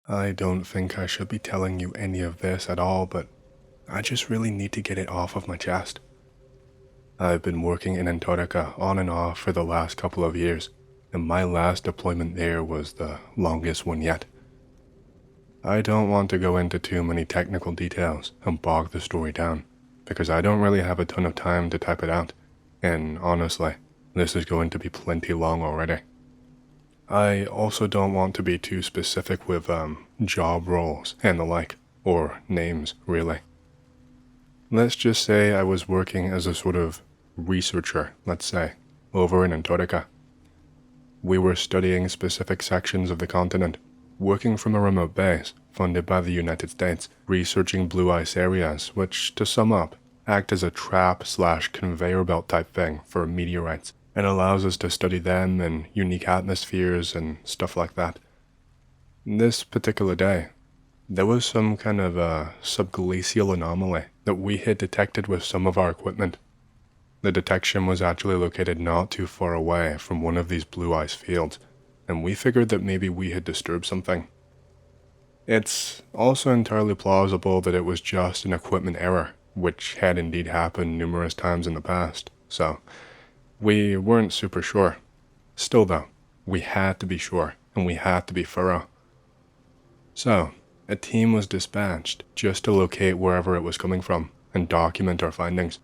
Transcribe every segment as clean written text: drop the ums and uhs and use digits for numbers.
I don't think I should be telling you any of this at all, but I just really need to get it off of my chest. I've been working in Antarctica on and off for the last couple of years, and my last deployment there was the longest one yet. I don't want to go into too many technical details and bog the story down, because I don't really have a ton of time to type it out, and honestly, this is going to be plenty long already. I also don't want to be too specific with job roles and the like, or names, really. Let's just say I was working as a sort of researcher, let's say, over in Antarctica. We were studying specific sections of the continent, working from a remote base funded by the United States, researching blue ice areas, which, to sum up, act as a trap/conveyor belt type thing for meteorites, and allows us to study them in unique atmospheres and stuff like that. This particular day, there was some kind of a subglacial anomaly that we had detected with some of our equipment. The detection was actually located not too far away from one of these blue ice fields, and we figured that maybe we had disturbed something. It's also entirely plausible that it was just an equipment error, which had indeed happened numerous times in the past, so we weren't super sure. Still though, we had to be sure, and we had to be thorough. So, a team was dispatched just to locate wherever it was coming from and document our findings.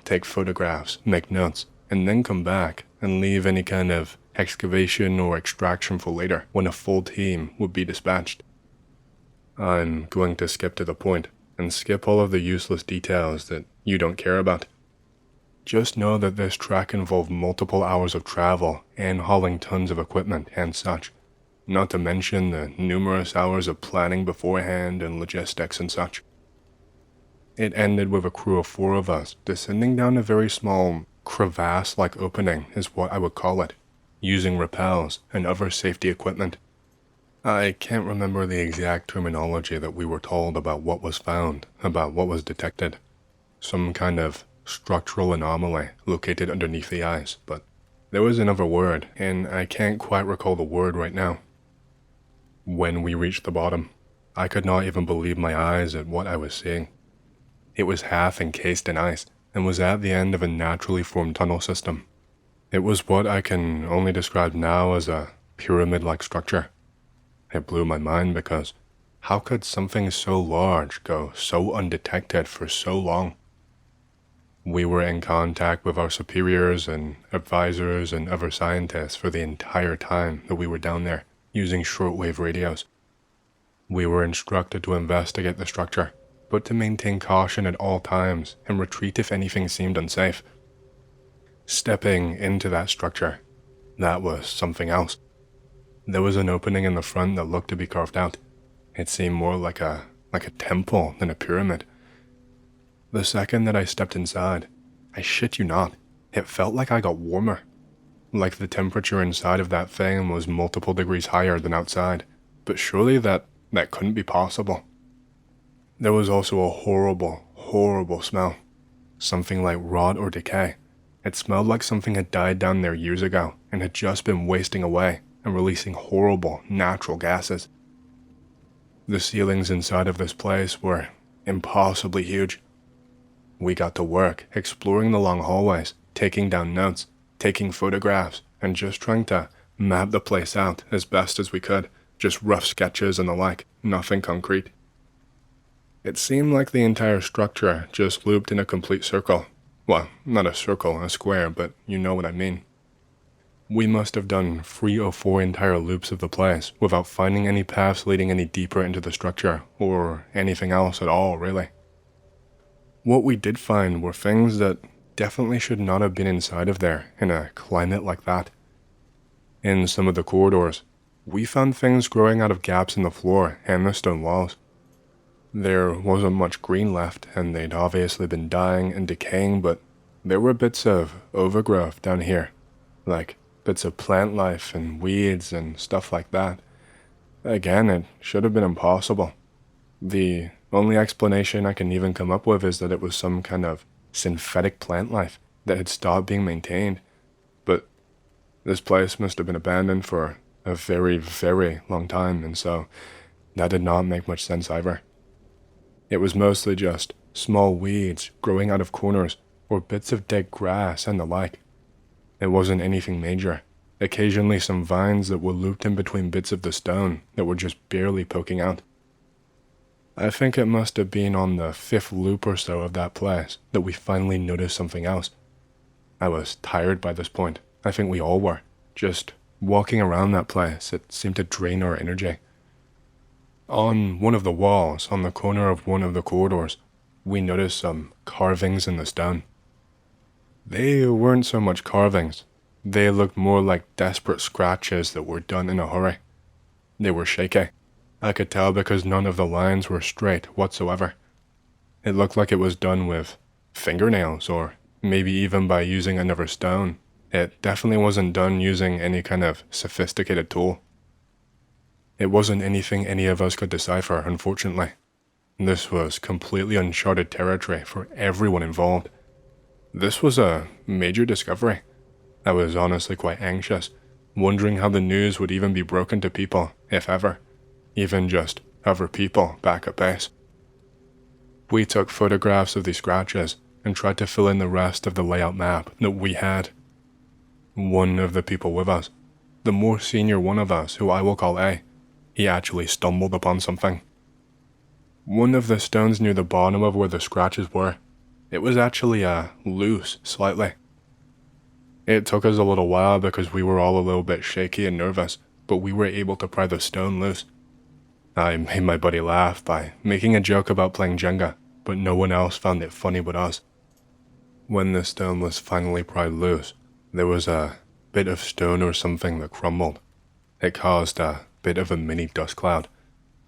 Take photographs, make notes, and then come back and leave any kind of excavation or extraction for later when a full team would be dispatched. I'm going to skip to the point and skip all of the useless details that you don't care about. Just know that this trek involved multiple hours of travel and hauling tons of equipment and such, not to mention the numerous hours of planning beforehand and logistics and such. It ended with a crew of 4 of us descending down a very small crevasse-like opening is what I would call it, using rappels and other safety equipment. I can't remember the exact terminology that we were told about what was found, about what was detected. Some kind of structural anomaly located underneath the ice, but there was another word, and I can't quite recall the word right now. When we reached the bottom, I could not even believe my eyes at what I was seeing. It was half encased in ice, and was at the end of a naturally formed tunnel system. It was what I can only describe now as a pyramid-like structure. It blew my mind because how could something so large go so undetected for so long? We were in contact with our superiors and advisors and other scientists for the entire time that we were down there, using shortwave radios. We were instructed to investigate the structure, but to maintain caution at all times and retreat if anything seemed unsafe. Stepping into that structure, that was something else. There was an opening in the front that looked to be carved out. It seemed more like a temple than a pyramid. The second that I stepped inside, I shit you not, it felt like I got warmer. Like the temperature inside of that thing was multiple degrees higher than outside, but surely that couldn't be possible. There was also a horrible, horrible smell. Something like rot or decay. It smelled like something had died down there years ago and had just been wasting away and releasing horrible, natural gases. The ceilings inside of this place were impossibly huge. We got to work exploring the long hallways, taking down notes, taking photographs, and just trying to map the place out as best as we could, just rough sketches and the like, nothing concrete. It seemed like the entire structure just looped in a complete circle. Well, not a circle, a square, but you know what I mean. We must have done 3 or 4 entire loops of the place without finding any paths leading any deeper into the structure, or anything else at all, really. What we did find were things that definitely should not have been inside of there in a climate like that. In some of the corridors, we found things growing out of gaps in the floor and the stone walls. There wasn't much green left, and they'd obviously been dying and decaying, but there were bits of overgrowth down here, like bits of plant life and weeds and stuff like that. Again, it should have been impossible. The only explanation I can even come up with is that it was some kind of synthetic plant life that had stopped being maintained, but this place must have been abandoned for a very, very long time, and so that did not make much sense either. It was mostly just small weeds growing out of corners or bits of dead grass and the like. It wasn't anything major. Occasionally some vines that were looped in between bits of the stone that were just barely poking out. I think it must have been on the 5th loop or so of that place that we finally noticed something else. I was tired by this point. I think we all were. Just walking around that place, it seemed to drain our energy. On one of the walls, on the corner of one of the corridors, we noticed some carvings in the stone. They weren't so much carvings. They looked more like desperate scratches that were done in a hurry. They were shaky. I could tell because none of the lines were straight whatsoever. It looked like it was done with fingernails or maybe even by using another stone. It definitely wasn't done using any kind of sophisticated tool. It wasn't anything any of us could decipher, unfortunately. This was completely uncharted territory for everyone involved. This was a major discovery. I was honestly quite anxious, wondering how the news would even be broken to people, if ever. Even just other people back at base. We took photographs of these scratches and tried to fill in the rest of the layout map that we had. One of the people with us, the more senior one of us, who I will call A, he actually stumbled upon something. One of the stones near the bottom of where the scratches were, it was actually loose slightly. It took us a little while because we were all a little bit shaky and nervous, but we were able to pry the stone loose. I made my buddy laugh by making a joke about playing Jenga, but no one else found it funny but us. When the stone was finally pried loose, there was a bit of stone or something that crumbled. It caused a bit of a mini dust cloud.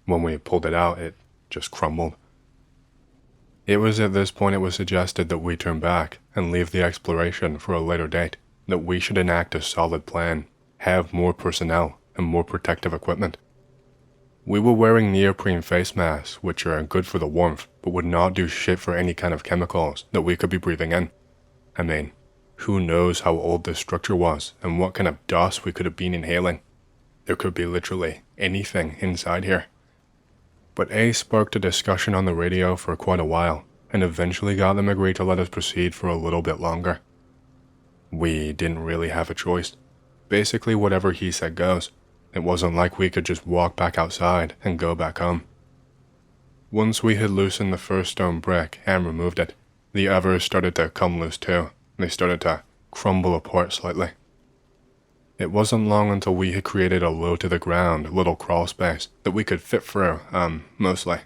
When we pulled it out, it just crumbled. It was at this point it was suggested that we turn back and leave the exploration for a later date, that we should enact a solid plan, have more personnel, and more protective equipment. We were wearing neoprene face masks, which are good for the warmth, but would not do shit for any kind of chemicals that we could be breathing in. I mean, who knows how old this structure was and what kind of dust we could have been inhaling. There could be literally anything inside here. But A sparked a discussion on the radio for quite a while, and eventually got them agreed to let us proceed for a little bit longer. We didn't really have a choice. Basically whatever he said goes. It wasn't like we could just walk back outside and go back home. Once we had loosened the first stone brick and removed it, the others started to come loose too. They started to crumble apart slightly. It wasn't long until we had created a low to the ground little crawl space that we could fit through, mostly.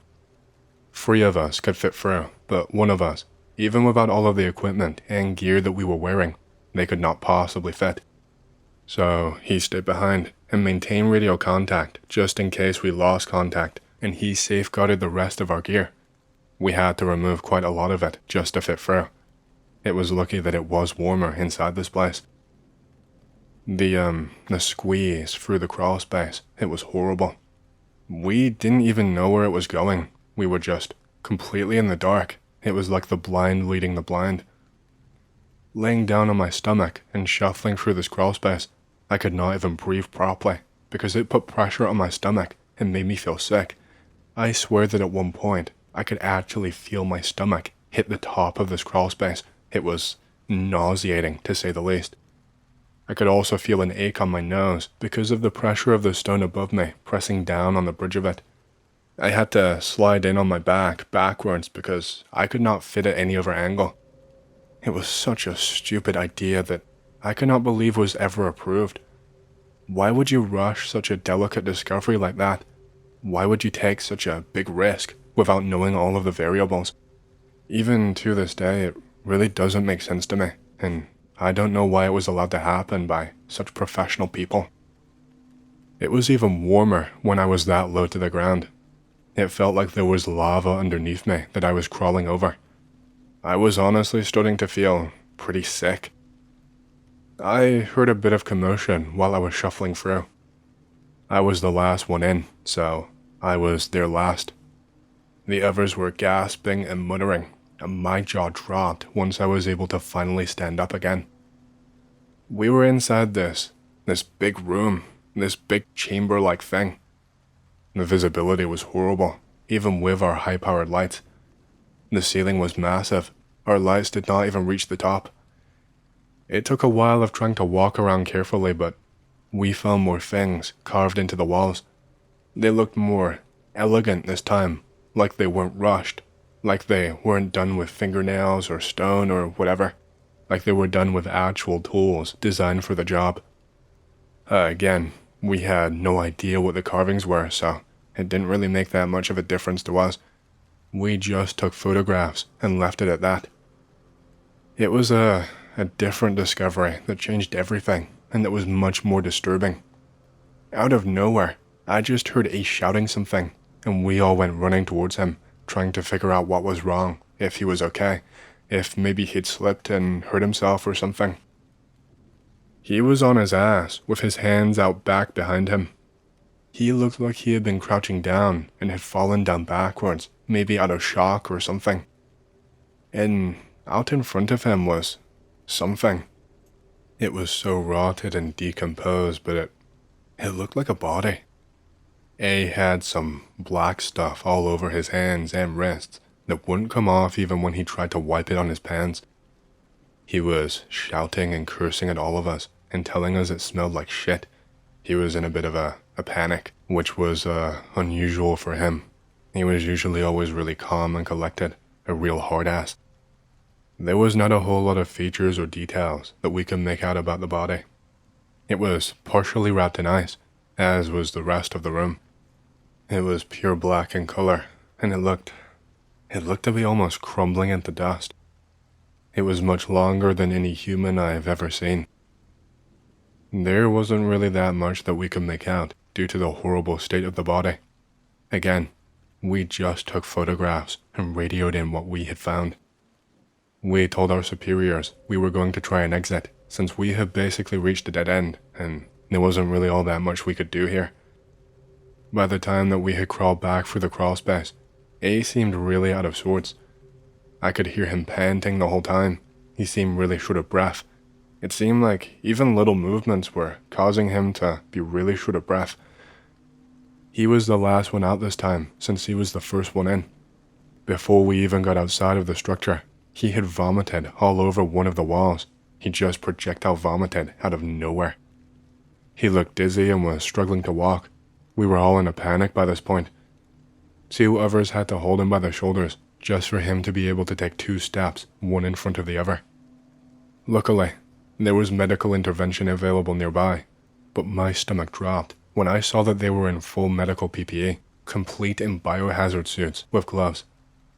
3 of us could fit through, but one of us, even without all of the equipment and gear that we were wearing, they could not possibly fit. So he stayed behind and maintained radio contact just in case we lost contact, and he safeguarded the rest of our gear. We had to remove quite a lot of it just to fit through. It was lucky that it was warmer inside this place. The squeeze through the crawl space, it was horrible. We didn't even know where it was going. We were just completely in the dark. It was like the blind leading the blind. Laying down on my stomach and shuffling through this crawl space, I could not even breathe properly because it put pressure on my stomach and made me feel sick. I swear that at one point, I could actually feel my stomach hit the top of this crawl space. It was nauseating, to say the least. I could also feel an ache on my nose because of the pressure of the stone above me pressing down on the bridge of it. I had to slide in on my back backwards because I could not fit at any other angle. It was such a stupid idea that I could not believe was ever approved. Why would you rush such a delicate discovery like that? Why would you take such a big risk without knowing all of the variables? Even to this day, it really doesn't make sense to me, and I don't know why it was allowed to happen by such professional people. It was even warmer when I was that low to the ground. It felt like there was lava underneath me that I was crawling over. I was honestly starting to feel pretty sick. I heard a bit of commotion while I was shuffling through. I was the last one in, so I was there last. The others were gasping and muttering, and my jaw dropped once I was able to finally stand up again. We were inside this big room. this big chamber-like thing. The visibility was horrible, even with our high-powered lights. The ceiling was massive. Our lights did not even reach the top. It took a while of trying to walk around carefully, but we found more things carved into the walls. They looked more elegant this time, like they weren't rushed, like they weren't done with fingernails or stone or whatever, like they were done with actual tools designed for the job. Again, we had no idea what the carvings were, so it didn't really make that much of a difference to us. We just took photographs and left it at that. It was a different discovery that changed everything, and that was much more disturbing. Out of nowhere, I just heard Ace shouting something, and we all went running towards him, trying to figure out what was wrong, if he was okay, if maybe he'd slipped and hurt himself or something. He was on his ass, with his hands out back behind him. He looked like he had been crouching down and had fallen down backwards, maybe out of shock or something. And out in front of him was something. It was so rotted and decomposed, but it looked like a body. A had some black stuff all over his hands and wrists that wouldn't come off even when he tried to wipe it on his pants. He was shouting and cursing at all of us and telling us it smelled like shit. He was in a bit of a panic, which was unusual for him. He was usually always really calm and collected, a real hard ass. There was not a whole lot of features or details that we could make out about the body. It was partially wrapped in ice, as was the rest of the room. It was pure black in color, and it looked to be almost crumbling into dust. It was much longer than any human I have ever seen. There wasn't really that much that we could make out due to the horrible state of the body. Again, we just took photographs and radioed in what we had found. We told our superiors we were going to try and exit, since we had basically reached a dead end, and there wasn't really all that much we could do here. By the time that we had crawled back through the crawl space, A seemed really out of sorts. I could hear him panting the whole time. He seemed really short of breath. It seemed like even little movements were causing him to be really short of breath. He was the last one out this time, since he was the first one in. Before we even got outside of the structure, he had vomited all over one of the walls. He just projectile vomited out of nowhere. He looked dizzy and was struggling to walk. We were all in a panic by this point. 2 others had to hold him by the shoulders, just for him to be able to take 2 steps, one in front of the other. Luckily, there was medical intervention available nearby, but my stomach dropped when I saw that they were in full medical PPE, complete in biohazard suits with gloves.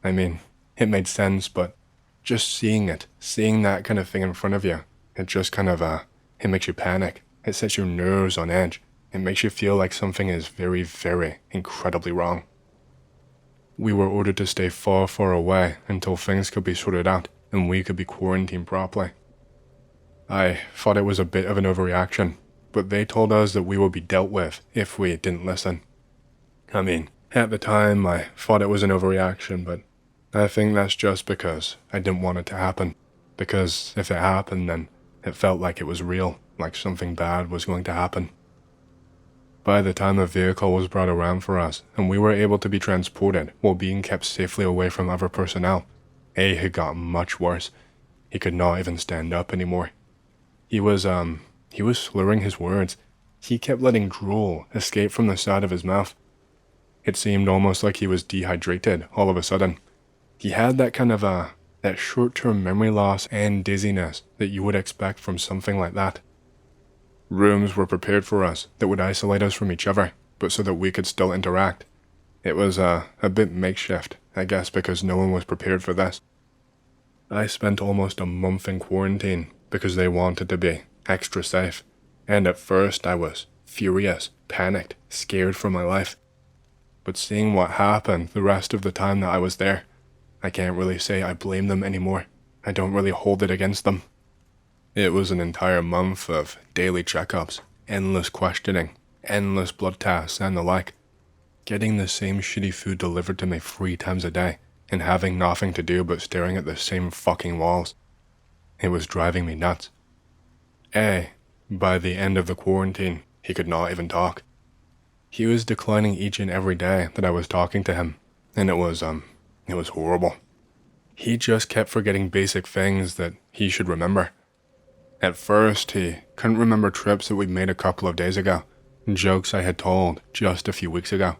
I mean, it made sense, but just seeing that kind of thing in front of you, it just kind of, it makes you panic. It sets your nerves on edge. It makes you feel like something is very, very incredibly wrong. We were ordered to stay far, far away until things could be sorted out and we could be quarantined properly. I thought it was a bit of an overreaction, but they told us that we would be dealt with if we didn't listen. I mean, at the time I thought it was an overreaction, but I think that's just because I didn't want it to happen. Because if it happened, then it felt like it was real, like something bad was going to happen. By the time a vehicle was brought around for us, and we were able to be transported while being kept safely away from other personnel, A had gotten much worse. He could not even stand up anymore. He was slurring his words. He kept letting drool escape from the side of his mouth. It seemed almost like he was dehydrated all of a sudden. He had that kind of that short-term memory loss and dizziness that you would expect from something like that. Rooms were prepared for us that would isolate us from each other, but so that we could still interact. It was a bit makeshift, I guess, because no one was prepared for this. I spent almost a month in quarantine because they wanted to be extra safe, and at first I was furious, panicked, scared for my life. But seeing what happened the rest of the time that I was there, I can't really say I blame them anymore. I don't really hold it against them. It was an entire month of daily checkups, endless questioning, endless blood tests and the like, getting the same shitty food delivered to me 3 times a day, and having nothing to do but staring at the same fucking walls. It was driving me nuts. By the end of the quarantine, he could not even talk. He was declining each and every day that I was talking to him, and it was horrible. He just kept forgetting basic things that he should remember. At first, he couldn't remember trips that we made a couple of days ago, and jokes I had told just a few weeks ago.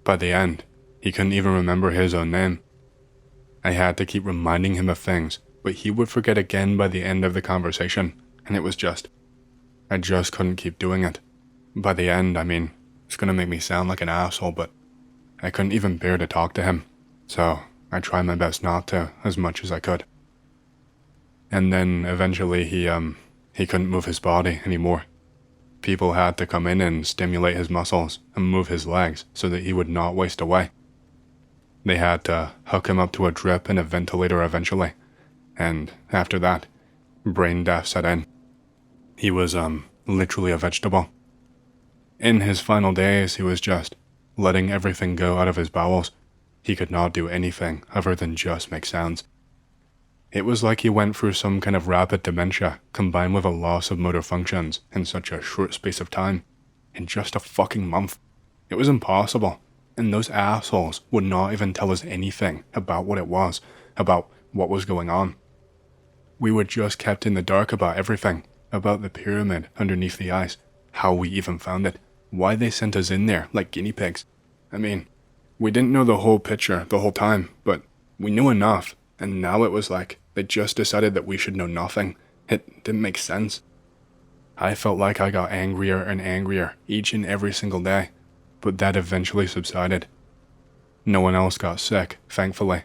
By the end, he couldn't even remember his own name. I had to keep reminding him of things, but he would forget again by the end of the conversation, and it was I just couldn't keep doing it. By the end, it's gonna make me sound like an asshole, but I couldn't even bear to talk to him, so I tried my best not to, as much as I could. And then eventually he couldn't move his body anymore. People had to come in and stimulate his muscles and move his legs so that he would not waste away. They had to hook him up to a drip and a ventilator eventually, and after that, brain death set in. He was literally a vegetable. In his final days, he was just letting everything go out of his bowels. He could not do anything other than just make sounds. It was like he went through some kind of rapid dementia combined with a loss of motor functions in such a short space of time, in just a fucking month. It was impossible, and those assholes would not even tell us anything about what it was, about what was going on. We were just kept in the dark about everything, about the pyramid underneath the ice, how we even found it, why they sent us in there like guinea pigs. We didn't know the whole picture the whole time, but we knew enough, and now it was like they just decided that we should know nothing. It didn't make sense. I felt like I got angrier and angrier each and every single day, but that eventually subsided. No one else got sick, thankfully.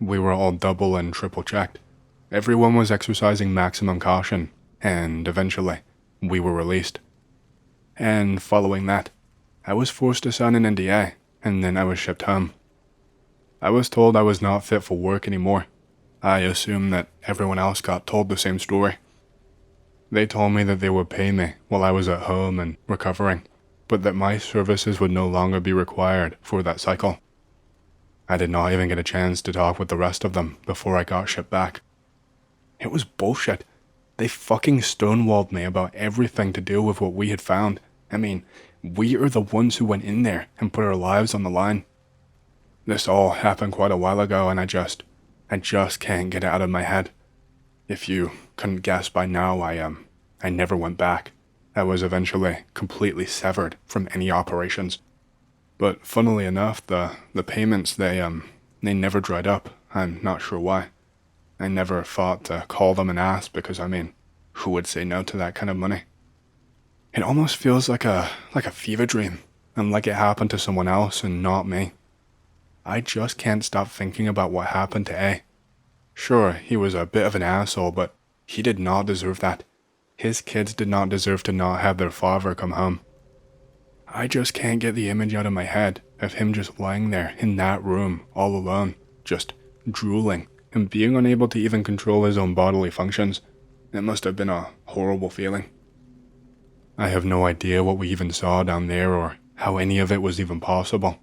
We were all double and triple checked. Everyone was exercising maximum caution, and eventually, we were released. And following that, I was forced to sign an NDA, and then I was shipped home. I was told I was not fit for work anymore. I assumed that everyone else got told the same story. They told me that they would pay me while I was at home and recovering, but that my services would no longer be required for that cycle. I did not even get a chance to talk with the rest of them before I got shipped back. It was bullshit. They fucking stonewalled me about everything to do with what we had found. We are the ones who went in there and put our lives on the line. This all happened quite a while ago, and I just can't get it out of my head. If you couldn't guess by now, I never went back. I was eventually completely severed from any operations. But funnily enough, the payments, they never dried up. I'm not sure why. I never thought to call them and ask because, who would say no to that kind of money? It almost feels like a fever dream, and like it happened to someone else and not me. I just can't stop thinking about what happened to A. Sure, he was a bit of an asshole, but he did not deserve that. His kids did not deserve to not have their father come home. I just can't get the image out of my head of him just lying there in that room all alone, just drooling and being unable to even control his own bodily functions. It must have been a horrible feeling. I have no idea what we even saw down there or how any of it was even possible.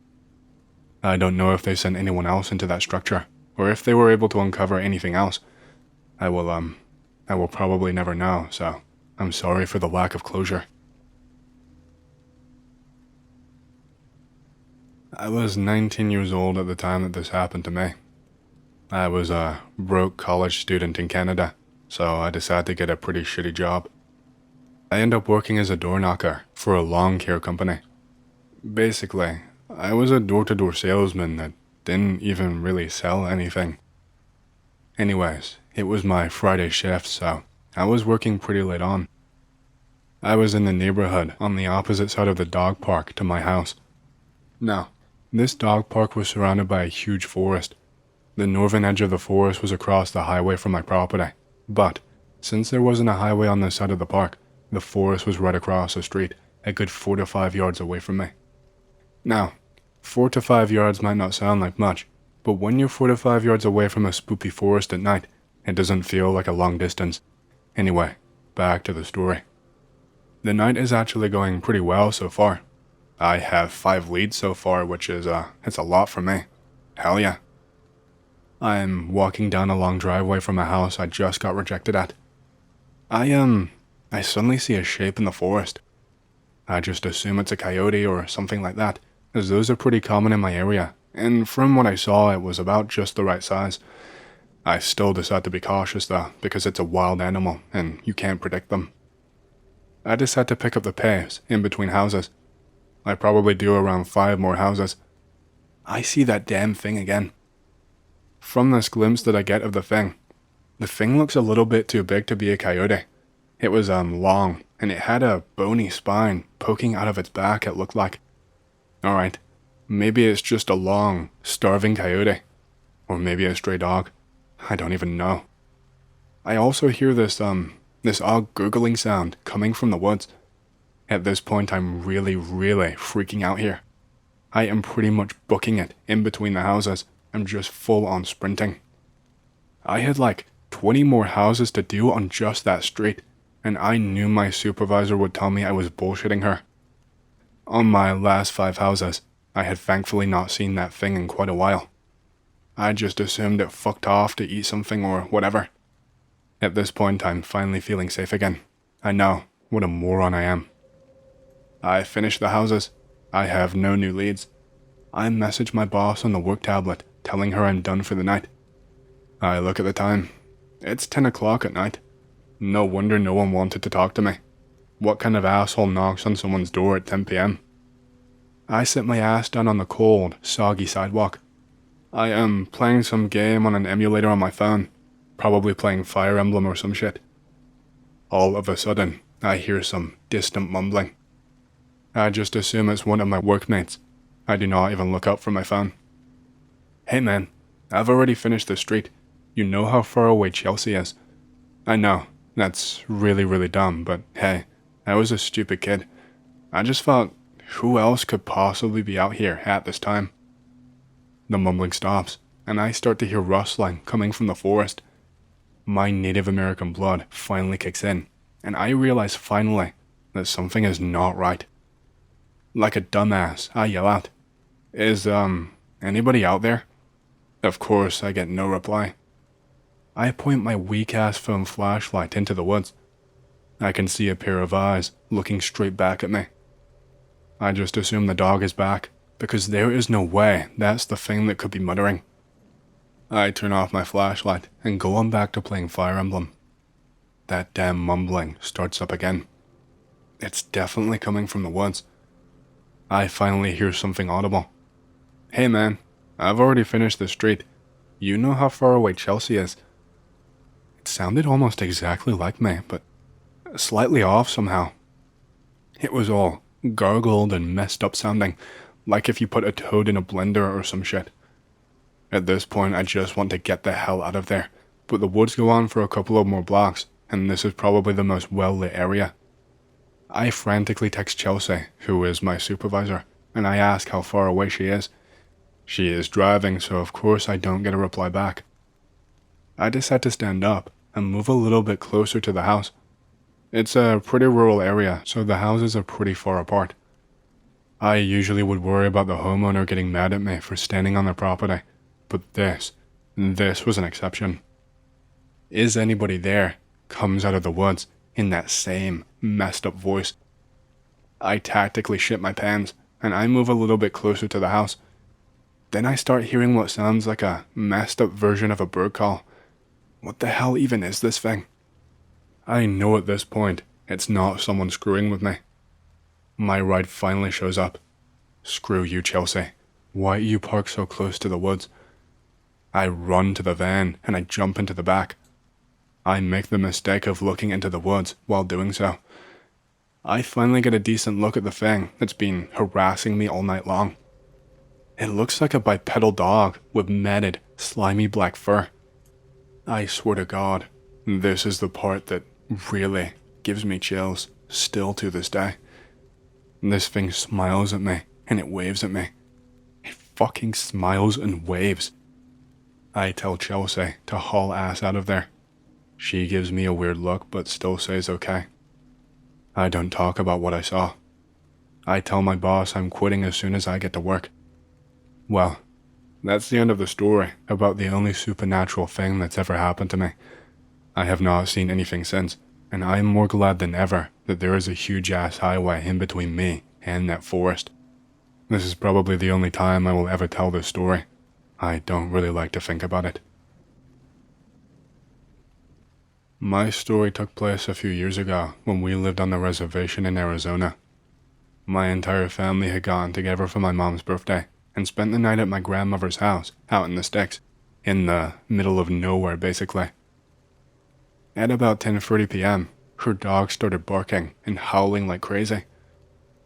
I don't know if they sent anyone else into that structure, or if they were able to uncover anything else. I will probably never know, so I'm sorry for the lack of closure. I was 19 years old at the time that this happened to me. I was a broke college student in Canada, so I decided to get a pretty shitty job. I ended up working as a door knocker for a lawn care company. Basically, I was a door-to-door salesman that didn't even really sell anything. Anyways, it was my Friday shift, so I was working pretty late on. I was in the neighborhood on the opposite side of the dog park to my house. Now, this dog park was surrounded by a huge forest. The northern edge of the forest was across the highway from my property, but since there wasn't a highway on this side of the park, the forest was right across the street, a good 4 to 5 yards away from me. Now, 4 to 5 yards might not sound like much, but when you're 4 to 5 yards away from a spooky forest at night, it doesn't feel like a long distance. Anyway, back to the story. The night is actually going pretty well so far. I have 5 leads so far, which is, it's a lot for me. Hell yeah. I'm walking down a long driveway from a house I just got rejected at. I suddenly see a shape in the forest. I just assume it's a coyote or something like that, as those are pretty common in my area, and from what I saw it was about just the right size. I still decide to be cautious though, because it's a wild animal and you can't predict them. I decide to pick up the pace in between houses. I probably do around 5 more houses. I see that damn thing again. From this glimpse that I get of the thing looks a little bit too big to be a coyote. It was long, and it had a bony spine poking out of its back, it looked like. Alright, maybe it's just a long, starving coyote. Or maybe a stray dog. I don't even know. I also hear this odd gurgling sound coming from the woods. At this point I'm really freaking out here. I am pretty much booking it in between the houses. I'm just full on sprinting. I had like 20 more houses to do on just that street, and I knew my supervisor would tell me I was bullshitting her. On my last 5 houses, I had thankfully not seen that thing in quite a while. I just assumed it fucked off to eat something or whatever. At this point, I'm finally feeling safe again. I know, what a moron I am. I finish the houses. I have no new leads. I message my boss on the work tablet, telling her I'm done for the night. I look at the time. It's 10 o'clock at night. No wonder no one wanted to talk to me. What kind of asshole knocks on someone's door at 10 p.m.? I sit my ass down on the cold, soggy sidewalk. I am playing some game on an emulator on my phone, probably playing Fire Emblem or some shit. All of a sudden, I hear some distant mumbling. I just assume it's one of my workmates. I do not even look up from my phone. Hey man, I've already finished the street. You know how far away Chelsea is. I know, that's really dumb, but hey, I was a stupid kid. I just thought, who else could possibly be out here at this time? The mumbling stops, and I start to hear rustling coming from the forest. My Native American blood finally kicks in, and I realize finally that something is not right. Like a dumbass, I yell out, Is, anybody out there? Of course, I get no reply. I point my weak-ass phone flashlight into the woods. I can see a pair of eyes looking straight back at me. I just assume the dog is back, because there is no way that's the thing that could be muttering. I turn off my flashlight and go on back to playing Fire Emblem. That damn mumbling starts up again. It's definitely coming from the woods. I finally hear something audible. Hey man, I've already finished the street. You know how far away Chelsea is? It sounded almost exactly like me, but slightly off somehow. It was all gargled and messed up sounding, like if you put a toad in a blender or some shit. At this point, I just want to get the hell out of there, but the woods go on for a couple of more blocks, and this is probably the most well-lit area. I frantically text Chelsea, who is my supervisor, and I ask how far away she is. She is driving, so of course I don't get a reply back. I decide to stand up and move a little bit closer to the house. It's a pretty rural area, so the houses are pretty far apart. I usually would worry about the homeowner getting mad at me for standing on their property, but this was an exception. Is anybody there? Comes out of the woods in that same messed up voice. I tactically shit my pants, and I move a little bit closer to the house. Then I start hearing what sounds like a messed up version of a bird call. What the hell even is this thing? I know at this point it's not someone screwing with me. My ride finally shows up. Screw you, Chelsea. Why you park so close to the woods? I run to the van and I jump into the back. I make the mistake of looking into the woods while doing so. I finally get a decent look at the thing that's been harassing me all night long. It looks like a bipedal dog with matted, slimy black fur. I swear to God, this is the part that really gives me chills, still to this day. This thing smiles at me, and it waves at me. It fucking smiles and waves. I tell Chelsea to haul ass out of there. She gives me a weird look, but still says okay. I don't talk about what I saw. I tell my boss I'm quitting as soon as I get to work. Well, that's the end of the story about the only supernatural thing that's ever happened to me. I have not seen anything since, and I am more glad than ever that there is a huge-ass highway in between me and that forest. This is probably the only time I will ever tell this story. I don't really like to think about it. My story took place a few years ago when we lived on the reservation in Arizona. My entire family had gotten together for my mom's birthday and spent the night at my grandmother's house out in the sticks, in the middle of nowhere basically. At about 10:30 p.m., her dog started barking and howling like crazy.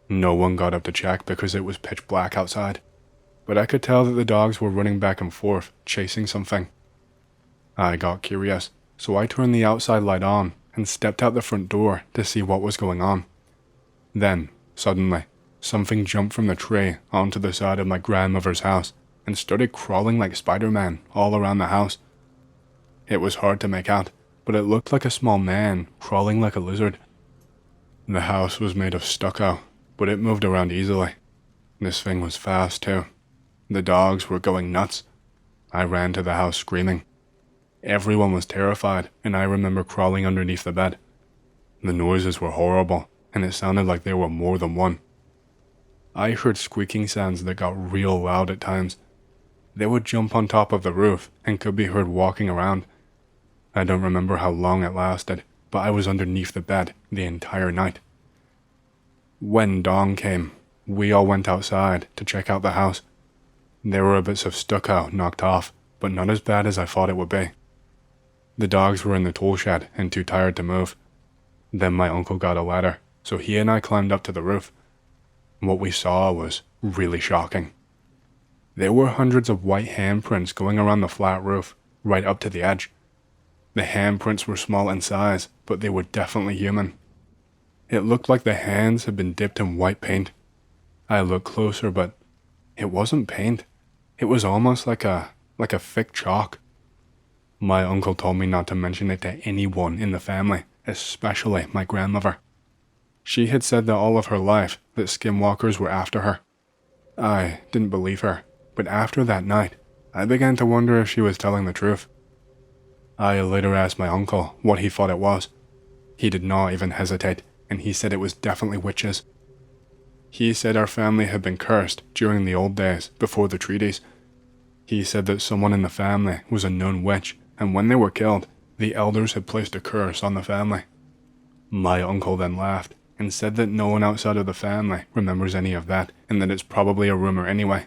No one got up to check because it was pitch black outside, but I could tell that the dogs were running back and forth, chasing something. I got curious, so I turned the outside light on and stepped out the front door to see what was going on. Then, suddenly, something jumped from the tree onto the side of my grandmother's house and started crawling like Spider-Man all around the house. It was hard to make out, but it looked like a small man crawling like a lizard. The house was made of stucco, but it moved around easily. This thing was fast too. The dogs were going nuts. I ran to the house screaming. Everyone was terrified, and I remember crawling underneath the bed. The noises were horrible, and it sounded like there were more than one. I heard squeaking sounds that got real loud at times. They would jump on top of the roof and could be heard walking around. I don't remember how long it lasted, but I was underneath the bed the entire night. When dawn came, we all went outside to check out the house. There were bits of stucco knocked off, but not as bad as I thought it would be. The dogs were in the tool shed and too tired to move. Then my uncle got a ladder, so he and I climbed up to the roof. What we saw was really shocking. There were hundreds of white handprints going around the flat roof, right up to the edge. The handprints were small in size, but they were definitely human. It looked like the hands had been dipped in white paint. I looked closer, but it wasn't paint. It was almost like a thick chalk. My uncle told me not to mention it to anyone in the family, especially my grandmother. She had said that all of her life that skinwalkers were after her. I didn't believe her, but after that night, I began to wonder if she was telling the truth. I later asked my uncle what he thought it was. He did not even hesitate, and he said it was definitely witches. He said our family had been cursed during the old days before the treaties. He said that someone in the family was a known witch, and when they were killed, the elders had placed a curse on the family. My uncle then laughed and said that no one outside of the family remembers any of that, and that it's probably a rumor anyway.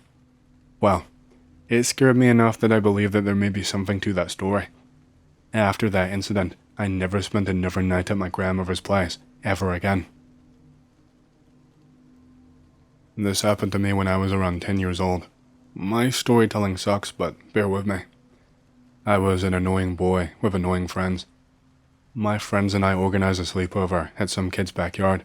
Well, it scared me enough that I believe that there may be something to that story. After that incident, I never spent another night at my grandmother's place ever again. This happened to me when I was around 10 years old. My storytelling sucks, but bear with me. I was an annoying boy with annoying friends. My friends and I organized a sleepover at some kid's backyard.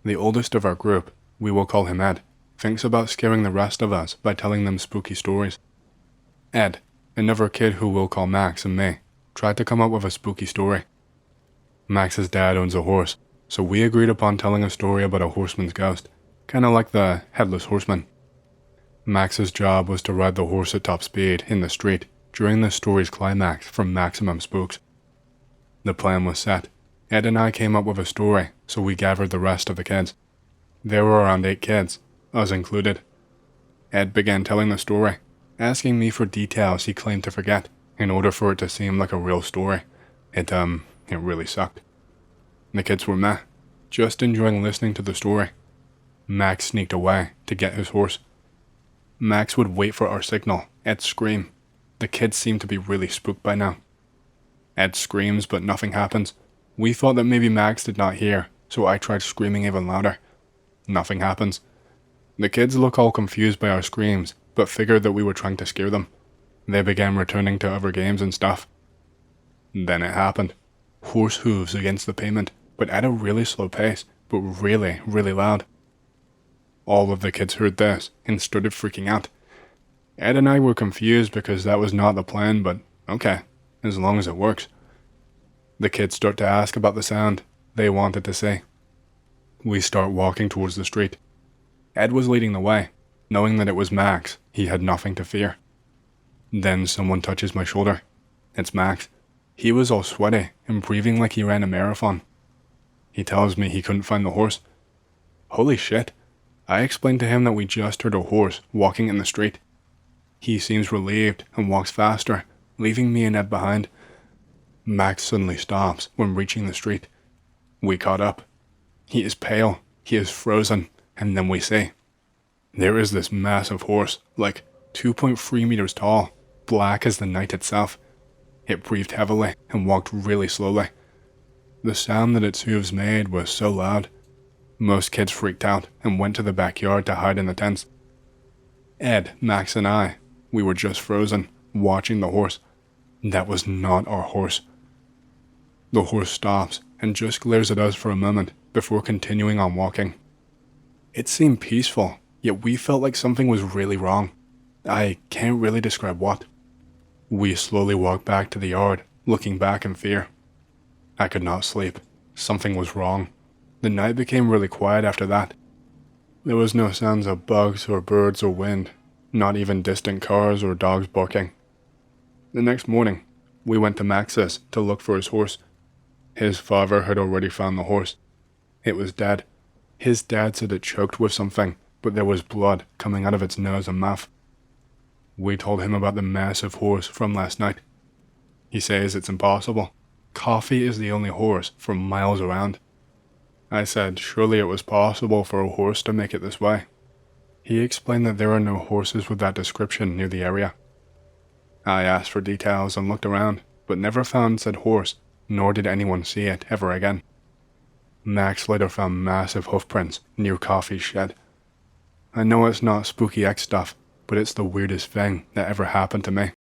The oldest of our group, we will call him Ed, thinks about scaring the rest of us by telling them spooky stories. Ed, another kid who we'll call Max, and me, tried to come up with a spooky story. Max's dad owns a horse, so we agreed upon telling a story about a horseman's ghost, kinda like the Headless Horseman. Max's job was to ride the horse at top speed in the street during the story's climax for maximum spooks. The plan was set. Ed and I came up with a story, so we gathered the rest of the kids. There were around 8 kids, us included. Ed began telling the story, asking me for details he claimed to forget in order for it to seem like a real story. It really sucked. The kids were meh, just enjoying listening to the story. Max sneaked away to get his horse. Max would wait for our signal. Ed scream. The kids seemed to be really spooked by now. Ed screams, but nothing happens. We thought that maybe Max did not hear, so I tried screaming even louder. Nothing happens. The kids look all confused by our screams, but figured that we were trying to scare them. They began returning to other games and stuff. Then it happened. Horse hooves against the pavement, but at a really slow pace, but really, really loud. All of the kids heard this and started freaking out. Ed and I were confused because that was not the plan, but okay, as long as it works. The kids start to ask about the sound they wanted to see. We start walking towards the street. Ed was leading the way. Knowing that it was Max, he had nothing to fear. Then someone touches my shoulder. It's Max. He was all sweaty and breathing like he ran a marathon. He tells me he couldn't find the horse. Holy shit. I explained to him that we just heard a horse walking in the street. He seems relieved and walks faster, leaving me and Ed behind. Max suddenly stops when reaching the street. We caught up. He is pale, he is frozen, and then we see. There is this massive horse, like 2.3 meters tall, black as the night itself. It breathed heavily and walked really slowly. The sound that its hooves made was so loud. Most kids freaked out and went to the backyard to hide in the tents. Ed, Max, and I, we were just frozen, watching the horse. That was not our horse. The horse stops and just glares at us for a moment before continuing on walking. It seemed peaceful, yet we felt like something was really wrong. I can't really describe what. We slowly walked back to the yard, looking back in fear. I could not sleep. Something was wrong. The night became really quiet after that. There was no sounds of bugs or birds or wind, not even distant cars or dogs barking. The next morning, we went to Max's to look for his horse. His father had already found the horse. It was dead. His dad said it choked with something, but there was blood coming out of its nose and mouth. We told him about the massive horse from last night. He says it's impossible. Coffee is the only horse for miles around. I said surely it was possible for a horse to make it this way. He explained that there are no horses with that description near the area. I asked for details and looked around, but never found said horse, nor did anyone see it ever again. Max later found massive hoof prints near Coffee's shed. I know it's not spooky X stuff, but it's the weirdest thing that ever happened to me.